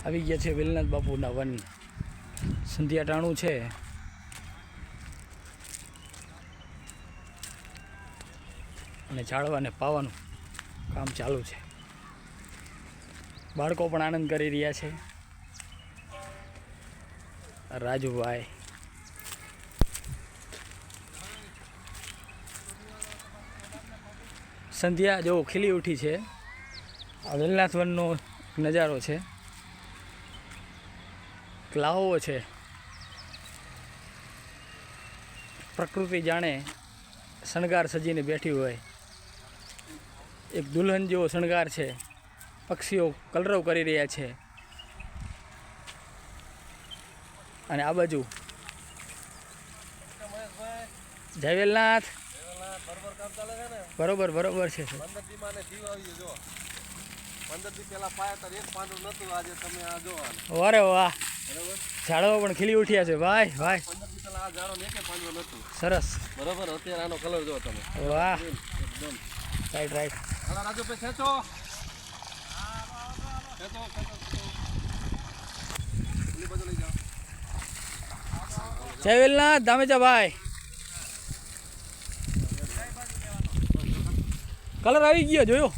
આવી ગયા છે વેલનાથ બાપુના વન. સંધ્યા ટાણું છે અને ઝાડવાને પાવાનું કામ ચાલુ છે. બાળકો પણ આનંદ કરી રહ્યા છે. રાજુભાઈ સંધ્યા જો ખીલી ઉઠી છે. આ વેલનાથ વનનો નજારો છે. લાવો છે પ્રકૃતિ જાણે શણગાર સજીને બેઠી હોય. એક દુલ્હન જેવો શણગાર છે. પક્ષીઓ કલરવ કરી રહ્યા છે અને આ બાજુ જય વેલનાથ. બરોબર બરોબર છે. 15 દી પહેલા પાયા તાર એક પાંદડું નતું. આજે તમે આ જો અરે વાહ, બરોબર ઝાડવા પણ ખીલી ઉઠ્યા છે ભાઈ. ભાઈ 15 દી પહેલા આ ઝાડો ને એક પાંદડું નતું. સરસ. બરોબર, અત્યારે આનો કલર જો તમે. વાહ, એકદમ રાઈટ રાઈટ. હાલા રાજુ ભાઈ ખેંચો ખેંચો ખેંચો. ઓલી બાજુ લઈ જાઓ. જય વેલનાથ દામેજા ભાઈ. કલર આવી ગયો જોયો.